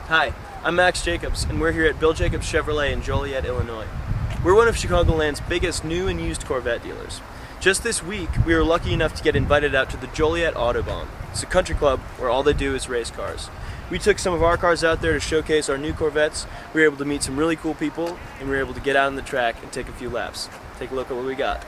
Hi, I'm Max Jacobs, and we're here at Bill Jacobs Chevrolet in Joliet, Illinois. We're one of Chicagoland's biggest new and used Corvette dealers. Just this week, we were lucky enough to get invited out to the Joliet Autobahn. It's a country club where all they do is race cars. We took some of our cars out there to showcase our new Corvettes. We were able to meet some really cool people, and we were able to get out on the track and take a few laps. Take a look at what we got.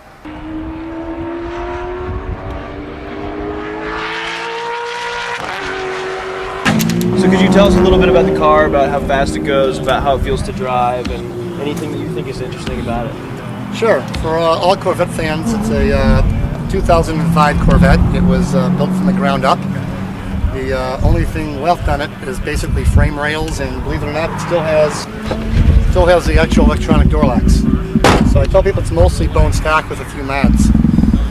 So could you tell us a little bit about the car, about how fast it goes, about how it feels to drive, and anything that you think is interesting about it? Sure. For all Corvette fans, it's a 2005 Corvette. It was built from the ground up. The only thing left on it is basically frame rails, and believe it or not, it still has the actual electronic door locks. So I tell people it's mostly bone stock with a few mods.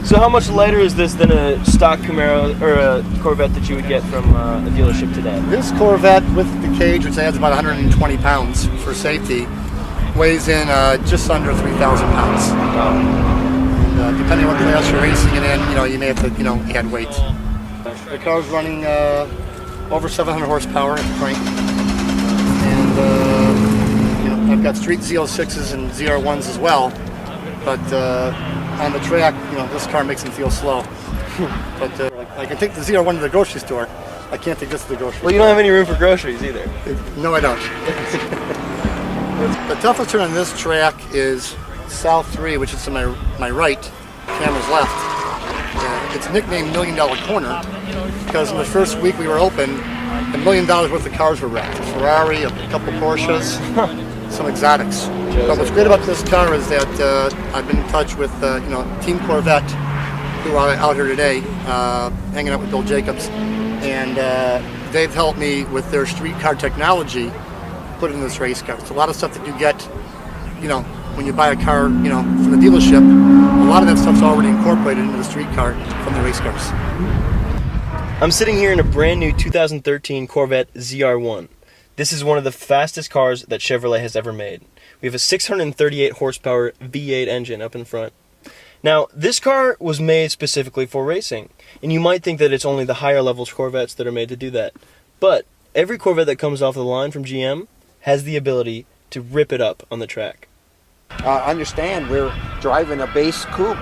So how much lighter is this than a stock Camaro or a Corvette that you would get from a dealership today? This Corvette with the cage, which adds about 120 pounds for safety, weighs in just under 3,000 pounds. And, depending on what class you're racing it in, you may have to, add weight. The car's running over 700 horsepower at the crank, and I've got street Z06s and ZR1s as well. But on the track, this car makes them feel slow. But I can take the ZR1 to the grocery store. I can't take this to the grocery store. Well, you don't have any room for groceries either. No, I don't. The toughest turn on this track is South 3, which is to my right, camera's left. It's nicknamed $1 Million Corner because in the first week we were open, $1 million worth of cars were wrecked. A Ferrari, a couple Porsches, some exotics. But what's great about this car is that I've been in touch with Team Corvette, who are out here today, hanging out with Bill Jacobs, and they've helped me with their street car technology, put in this race car. It's a lot of stuff that you get, when you buy a car, from the dealership. A lot of that stuff's already incorporated into the street car from the race cars. I'm sitting here in a brand new 2013 Corvette ZR1. This is one of the fastest cars that Chevrolet has ever made. We have a 638 horsepower V8 engine up in front. Now, this car was made specifically for racing, and you might think that it's only the higher level Corvettes that are made to do that. But every Corvette that comes off the line from GM has the ability to rip it up on the track. Understand we're driving a base coupe,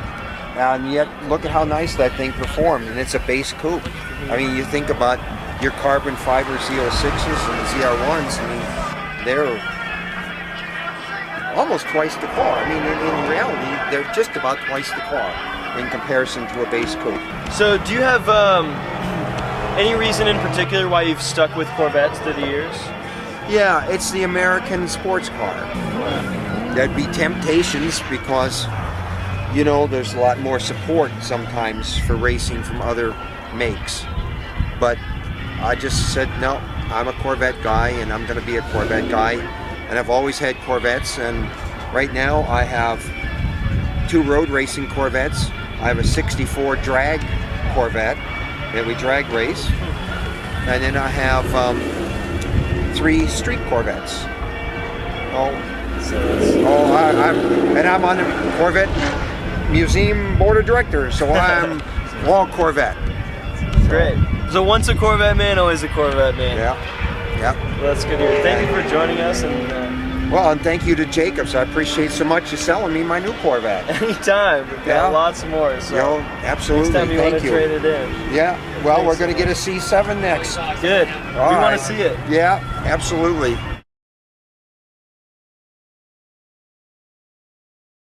and yet look at how nice that thing performed, and it's a base coupe. I mean, you think about your carbon fiber Z06s and ZR1s, I mean, they're almost twice the car. I mean, in reality, they're just about twice the car in comparison to a base coupe. So do you have any reason in particular why you've stuck with Corvettes through the years? Yeah, it's the American sports car. There'd be temptations because, there's a lot more support sometimes for racing from other makes. But I just said, no, I'm a Corvette guy and I'm going to be a Corvette guy. And I've always had Corvettes, and right now I have 2 road racing Corvettes. I have a 64 drag Corvette that we drag race. And then I have 3 street Corvettes. I'm on the Corvette Museum Board of Directors, so I'm all Corvette. Great. So once a Corvette man, always a Corvette man. Yeah. Well, that's good to hear. Thank you for joining us. And thank you to Jacobs. I appreciate so much you selling me my new Corvette. Anytime. We've got lots more. So absolutely. Next time you want to trade it in. Yeah. Well, we're going to get a C7 next. Good. We want to see it. Yeah, absolutely.